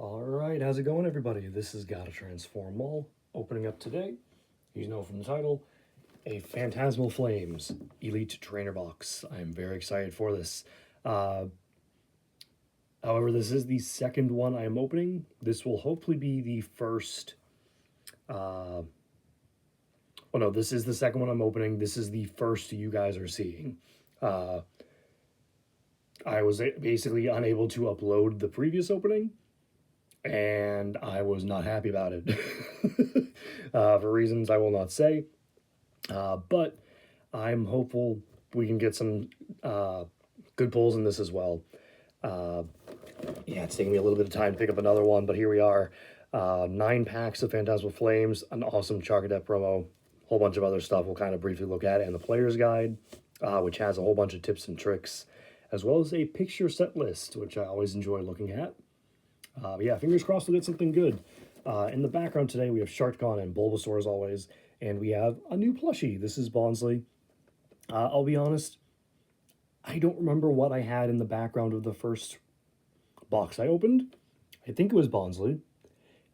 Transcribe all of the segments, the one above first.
Alright, how's it going, everybody? This is Gotta Transform All, opening up today, you know from the title, a Phantasmal Flames Elite Trainer Box. I'm very excited for this. However, this is the second one I am opening. This will hopefully be the first. Oh no, this is the second one I'm opening. This is the first you guys are seeing. I was basically unable to upload the previous opening, and I was not happy about it for reasons I will not say. But I'm hopeful we can get some good pulls in this as well. Yeah, it's taking me a little bit of time to pick up another one, but here we are. 9 packs of Phantasmal Flames, an awesome Charcadet promo, a whole bunch of other stuff we'll kind of briefly look at, and the player's guide, which has a whole bunch of tips and tricks, as well as a picture set list, which I always enjoy looking at. But yeah, fingers crossed we'll get something good. In the background today, we have Sharkon and Bulbasaur as always, and we have a new plushie. This is Bonsley. I'll be honest, I don't remember what I had in the background of the first box I opened. I think it was Bonsley.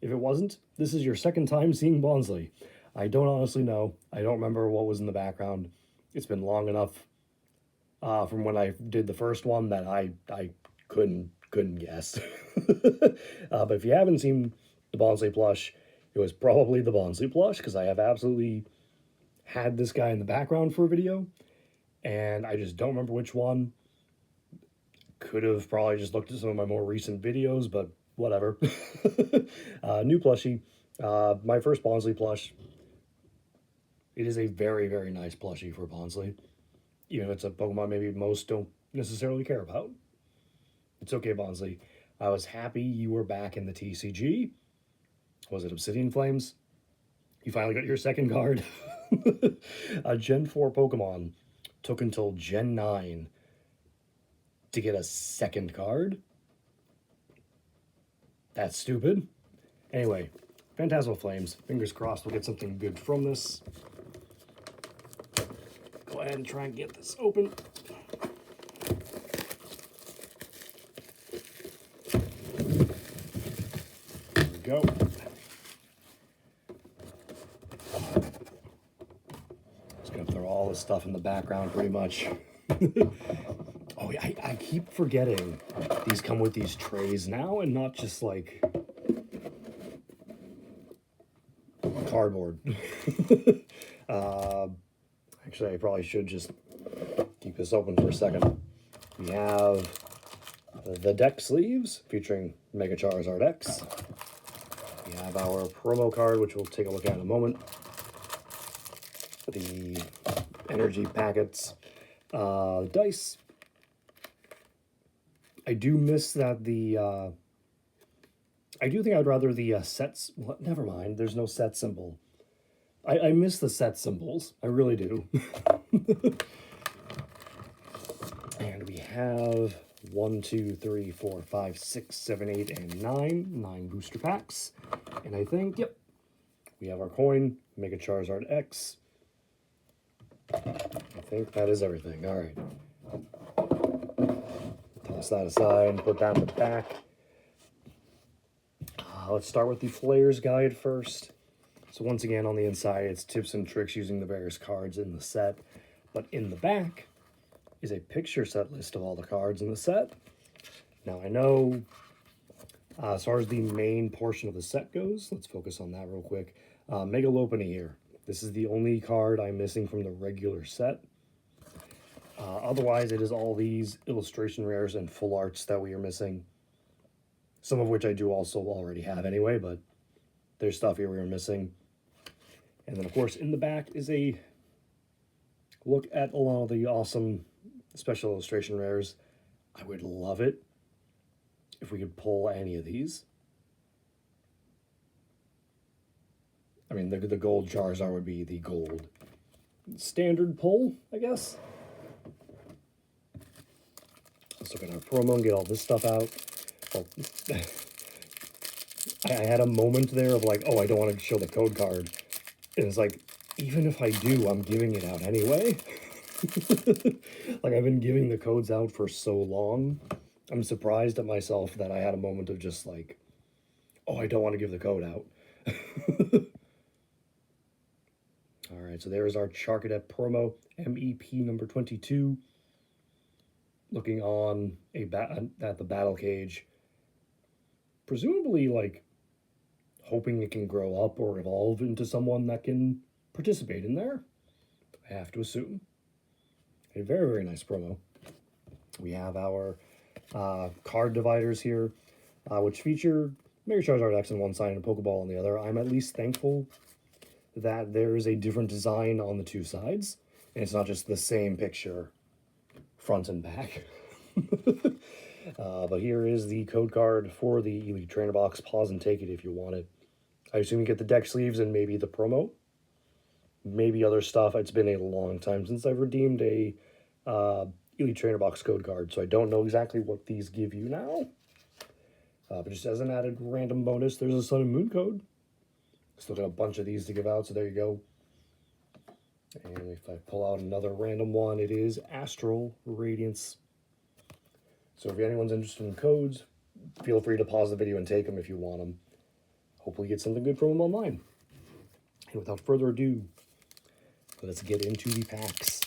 If it wasn't, this is your second time seeing Bonsley. I don't honestly know. I don't remember what was in the background. It's been long enough from when I did the first one that I couldn't guess. But if you haven't seen the Bonsley plush, it was probably the Bonsley plush, because I have absolutely had this guy in the background for a video, and I just don't remember which one. Could have probably just looked at some of my more recent videos, but whatever. New plushie. My first Bonsley plush. It is a very, very nice plushie for Bonsley. Even if it's a Pokemon maybe most don't necessarily care about. It's okay, Bonsley. I was happy you were back in the TCG. Was it Obsidian Flames? You finally got your second card. A Gen 4 Pokemon took until Gen 9 to get a second card. That's stupid. Anyway, Phantasmal Flames. Fingers crossed we'll get something good from this. Go ahead and try and get this open. There we go. Just gonna throw all this stuff in the background pretty much. Oh, I keep forgetting these come with these trays now and not just like cardboard. Actually, I probably should just keep this open for a second. We have the deck sleeves featuring Mega Charizard X. We have our promo card, which we'll take a look at in a moment. The energy packets, dice. I do miss that I do think I'd rather the sets. Well, never mind, there's no set symbol. I miss the set symbols. I really do. And we have 1, 2, 3, 4, 5, 6, 7, 8, and 9 booster packs. And I think, yep, we have our coin, Mega Charizard X. I think that is everything. All right. Toss that aside and put that in the back. Let's start with the Player's Guide first. So once again, on the inside, it's tips and tricks using the various cards in the set. But in the back is a picture set list of all the cards in the set. Now, I know as far as the main portion of the set goes, let's focus on that real quick. Megalopony here. This is the only card I'm missing from the regular set. Otherwise, it is all these illustration rares and full arts that we are missing. Some of which I do also already have anyway, but there's stuff here we are missing. And then, of course, in the back is a look at a lot of the awesome special illustration rares. I would love it if we could pull any of these. I mean, the gold Charizard would be the gold standard pull, I guess. Let's look at our promo and get all this stuff out. Oh, I had a moment there of like, oh, I don't want to show the code card. And it's like, even if I do, I'm giving it out anyway. Like, I've been giving the codes out for so long. I'm surprised at myself that I had a moment of just like, Oh, I don't want to give the code out. All right, so there's our Charcadet promo, MEP number 22. Looking on at the battle cage. Presumably, like, hoping it can grow up or evolve into someone that can participate in there. I have to assume. A very, very nice promo. We have our card dividers here, which feature Mega Charizard X on one side and a Pokeball on the other. I'm at least thankful that there is a different design on the two sides, and it's not just the same picture front and back. But here is the code card for the Elite Trainer Box. Pause and take it if you want it. I assume you get the deck sleeves and maybe the promo. Maybe other stuff. It's been a long time since I've redeemed a Elite Trainer Box code card, so I don't know exactly what these give you now. But just as an added random bonus, there's a Sun and Moon code. Still got a bunch of these to give out, so there you go. And if I pull out another random one, it is Astral Radiance. So if anyone's interested in codes, feel free to pause the video and take them if you want them. Hopefully get something good from them online. And without further ado, let's get into the packs.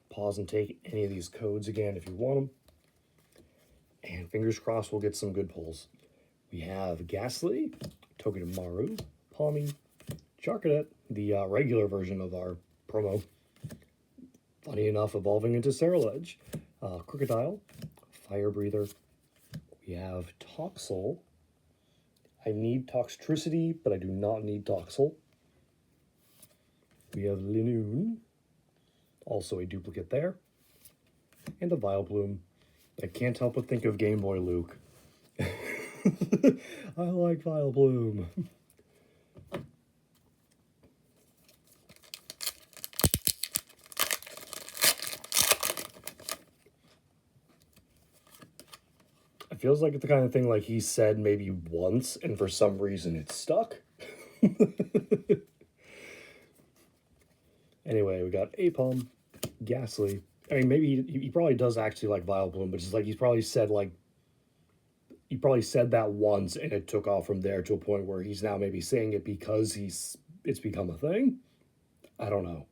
Pause and take any of these codes again if you want them. And fingers crossed we'll get some good pulls. We have Ghastly, Togedemaru, Palmy, Charcadet, the regular version of our promo. Funny enough, evolving into Ceruledge. Crocodile, Fire Breather. We have Toxel. I need Toxtricity, but I do not need Toxel. We have Linoon, also a duplicate there. And a Vileplume. I can't help but think of Game Boy Luke. I like Vileplume. It feels like the kind of thing like he said maybe once, and for some reason it stuck. Anyway, we got Apom, Ghastly. I mean, maybe he probably does actually like Vileplume, but it's like he's probably said that once, and it took off from there to a point where he's now maybe saying it because it's become a thing. I don't know.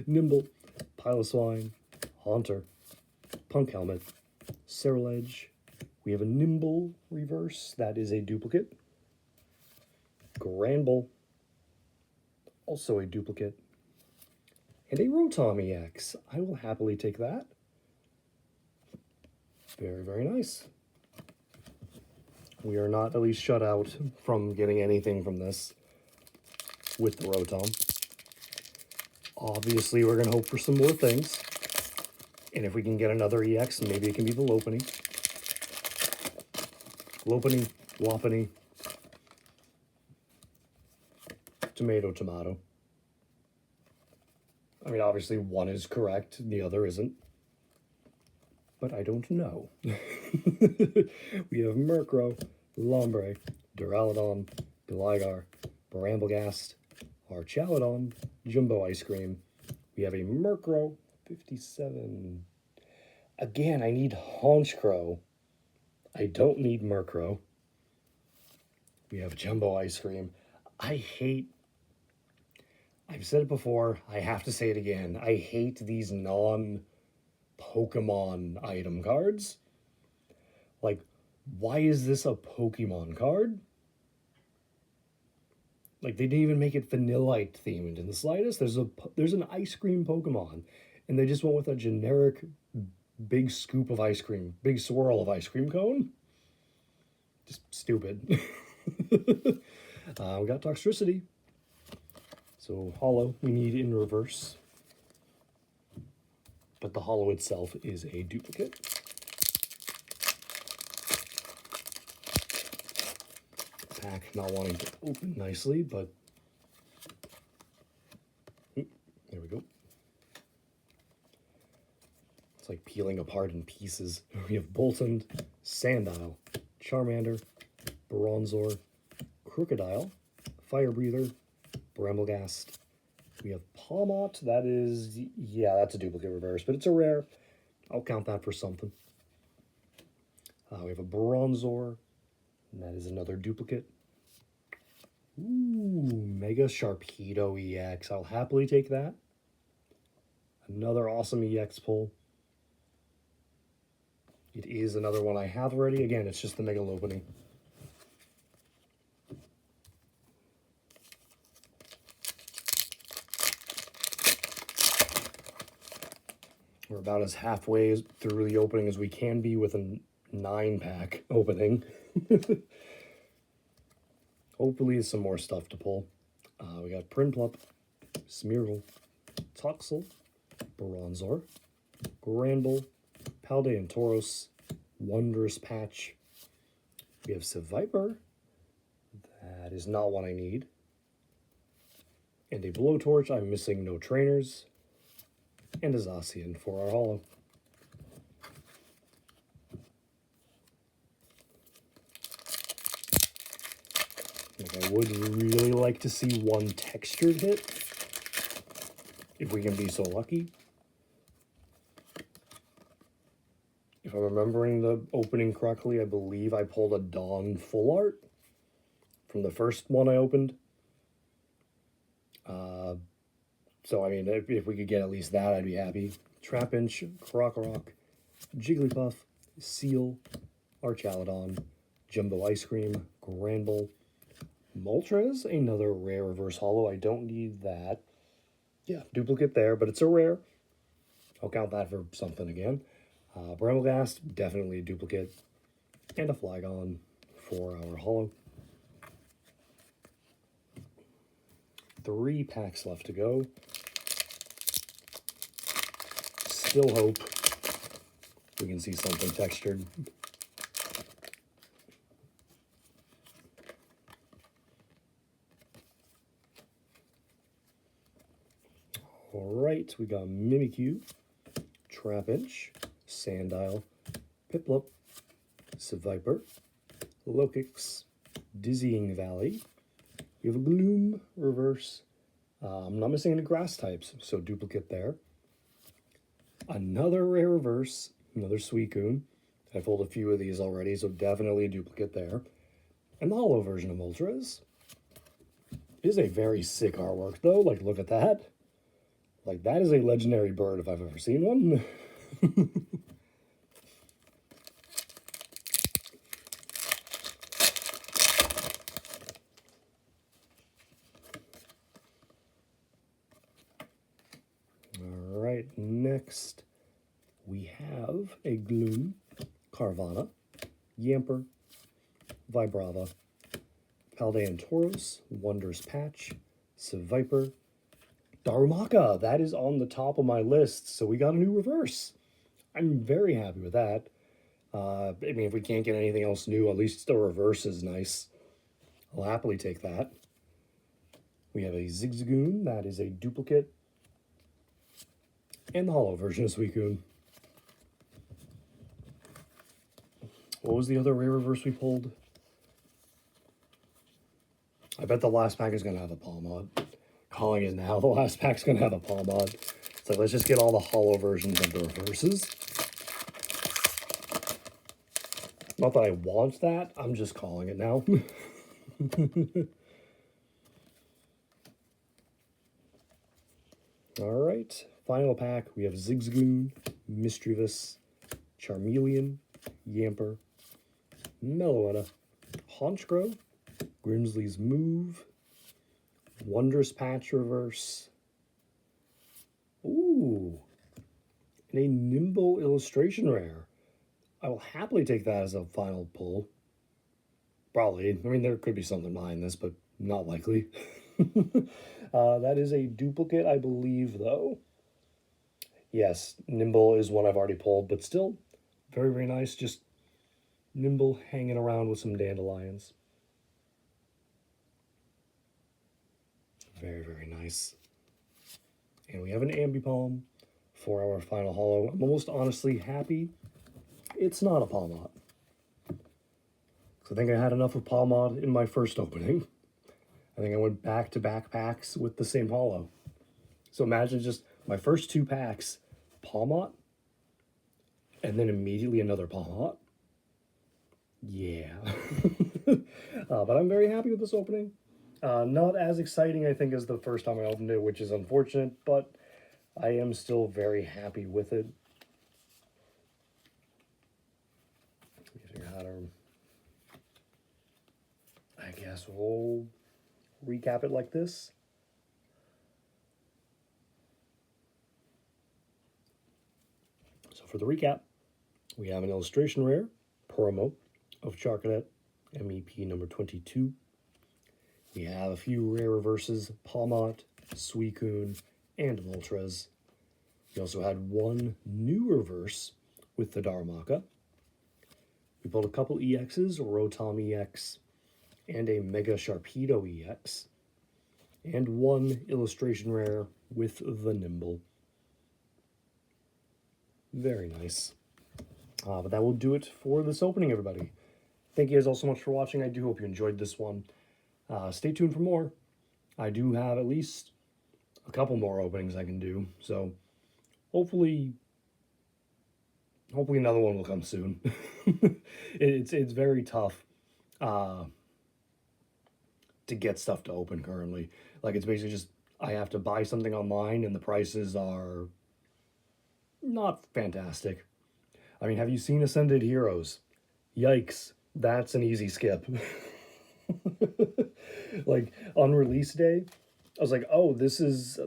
Nimble, Piloswine, Haunter, Punk Helmet, Ceruledge. We have a Nimble reverse. That is a duplicate. Granbull, also a duplicate. And a Rotom EX. I will happily take that. Very, very nice. We are not at least shut out from getting anything from this with the Rotom. Obviously, we're going to hope for some more things. And if we can get another EX, maybe it can be the Lopunny. Lopunny, Lopunny. Tomato, tomato. I mean, obviously one is correct, the other isn't. But I don't know. We have Murkrow, Lombre, Duraludon, Gligar, Bramblegast, Archaludon, Jumbo Ice Cream. We have a Murkrow, 57. Again, I need Honchkrow. I don't need Murkrow. We have Jumbo Ice Cream. I've said it before, I have to say it again. I hate these non-Pokemon item cards. Like, why is this a Pokemon card? Like, they didn't even make it Vanillite themed in the slightest. There's an ice cream Pokemon, and they just went with a generic big scoop of ice cream, big swirl of ice cream cone. Just stupid. We got Toxtricity. So Hollow we need in reverse, but the Hollow itself is a duplicate. Pack not wanting to open nicely, but there we go. It's like peeling apart in pieces. We have Boltund, Sandile, Charmander, Bronzor, Crocodile, Fire Breather, Bramblegast, We have Palmot. That is, yeah, that's a duplicate reverse, but it's a rare. I'll count that for something. We have a Bronzor, and that is another duplicate. Ooh, Mega Sharpedo EX. I'll happily take that. Another awesome EX pull. It is another one I have already. Again, it's just the Mega opening. We're about as halfway through the opening as we can be with a 9-pack opening. Hopefully some more stuff to pull. We got Prinplup, Smeargle, Toxel, Bronzor, Granbull, Paldean Tauros, Wondrous Patch. We have Seviper. That is not one I need. And a Blowtorch. I'm missing no trainers. And a Zacian for our holo. Like, I would really like to see one textured hit, if we can be so lucky. If I'm remembering the opening correctly, I believe I pulled a Dawn Full Art from the first one I opened. So, I mean, if we could get at least that, I'd be happy. Trapinch, Krokorok, Jigglypuff, Seal, Archaludon, Jumbo Ice Cream, Granbull, Moltres, another rare reverse holo. I don't need that. Yeah, duplicate there, but it's a rare. I'll count that for something again. Brambleghast, definitely a duplicate. And a Flygon for our holo. 3 packs left to go. Still hope we can see something textured. Alright, we got Mimikyu, Trapinch, Sandile, Piplup, Seviper, Lokix, Dizzying Valley. We have a Gloom reverse. I'm not missing any grass types, so duplicate there. Another rare reverse, another Suicune. I've pulled a few of these already, so definitely a duplicate there. And the holo version of Moltres. It is a very sick artwork, though. Like, look at that. Like, that is a legendary bird if I've ever seen one. Alright, next we have a Gloom, Carvana, Yamper, Vibrava, Paldean Tauros, Wondrous Patch, Seviper, Darumaka. That is on the top of my list, so we got a new reverse. I'm very happy with that. I mean, if we can't get anything else new, at least the reverse is nice. I'll happily take that. We have a Zigzagoon. That is a duplicate. And the holo version of Suicune. What was the other rare reverse we pulled? I bet the last pack is going to have a Palmod. Calling it now, the last pack's going to have a Palmod. So let's just get all the holo versions of the reverses. Not that I want that, I'm just calling it now. Alright, final pack. We have Zigzagoon, Mischievous, Charmeleon, Yamper, Meloetta, Honchkrow, Grimsley's Move, Wondrous Patch reverse. Ooh, and a Nimble illustration rare. I will happily take that as a final pull. Probably. I mean, there could be something behind this, but not likely. That is a duplicate, I believe, though. Yes, Nimble is one I've already pulled, but still very, very nice. Just Nimble hanging around with some dandelions. Very, very nice. And we have an Ambipalm for our final holo. I'm almost honestly happy it's not a Palmot. I think I had enough of Palmot in my first opening. I think I went back to back packs with the same holo. So imagine just my first two packs, Palmot, and then immediately another Palmot. Yeah. But I'm very happy with this opening. Not as exciting, I think, as the first time I opened it, which is unfortunate, but I am still very happy with it. Figure how to. I guess we'll recap it like this. So for the recap, we have an illustration rare, promo of Charcadet, MEP number 22. We have a few rare reverses, Palmot, Suicune, and Moltres. We also had one new reverse with the Darumaka. We pulled a couple EXs, Rotom EX, and a Mega Sharpedo EX, and one illustration rare with the Nimble. Very nice. But that will do it for this opening, everybody. Thank you guys all so much for watching. I do hope you enjoyed this one. Stay tuned for more. I do have at least a couple more openings I can do, so hopefully another one will come soon. It's very tough to get stuff to open currently. Like, it's basically just I have to buy something online and the prices are not fantastic. I mean, have you seen Ascended Heroes? Yikes, that's an easy skip. Like, on release day, I was like, oh, this is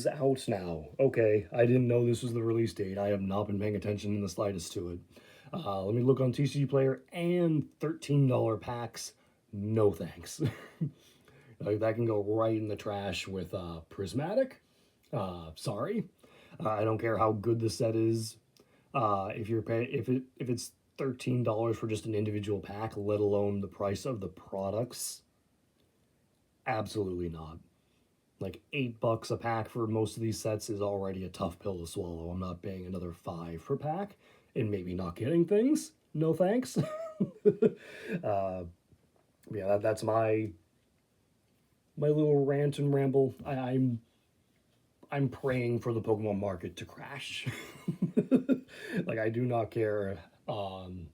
out now. Okay, I didn't know this was the release date. I have not been paying attention in the slightest to it. Let me look on TCG Player, and $13 packs. No thanks. Like, that can go right in the trash with Prismatic. Sorry. I don't care how good the set is. If it's $13 for just an individual pack, let alone the price of the products, absolutely not. Like, $8 a pack for most of these sets is already a tough pill to swallow. I'm not paying another $5 per pack and maybe not getting things. No thanks. Yeah, that's my little rant and ramble. I'm praying for the Pokemon market to crash. Like, I do not care the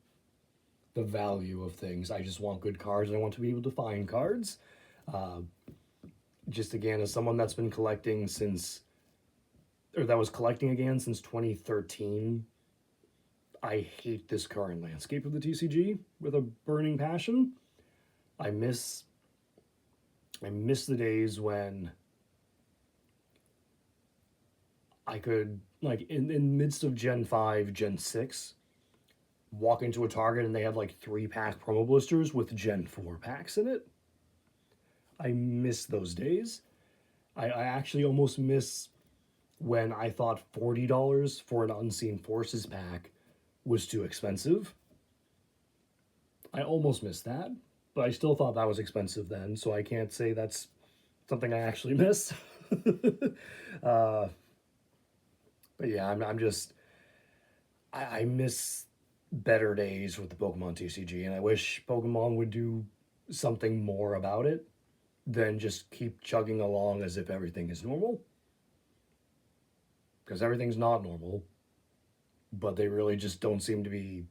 value of things. I just want good cards. I want to be able to find cards. Just again, as someone that's been collecting that was collecting again since 2013, I hate this current landscape of the TCG with a burning passion. I miss the days when I could, like, in midst of Gen 5, Gen 6, walk into a Target and they have like 3-pack promo blisters with Gen 4 packs in it. I miss those days. I actually almost miss when I thought $40 for an Unseen Forces pack was too expensive. I almost missed that, but I still thought that was expensive then, so I can't say that's something I actually miss. But yeah, I'm just, I miss better days with the Pokemon TCG, and I wish Pokemon would do something more about it than just keep chugging along as if everything is normal. Because everything's not normal, but they really just don't seem to be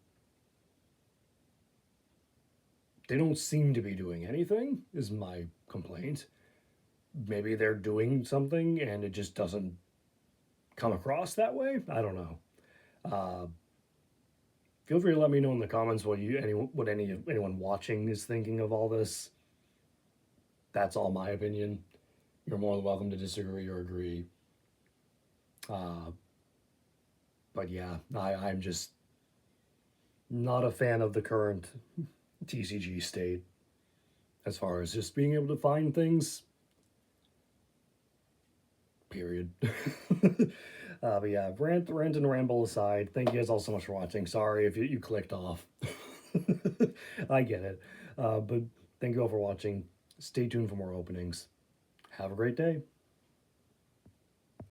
doing anything, is my complaint. Maybe they're doing something and it just doesn't come across that way. I don't know. Feel free to let me know in the comments what anyone watching is thinking of all this. That's all my opinion. You're more than welcome to disagree or agree. But yeah, I'm just not a fan of the current TCG state as far as just being able to find things. Period. But yeah, rant and ramble aside, thank you guys all so much for watching. Sorry if you clicked off. I get it. But thank you all for watching. Stay tuned for more openings. Have a great day.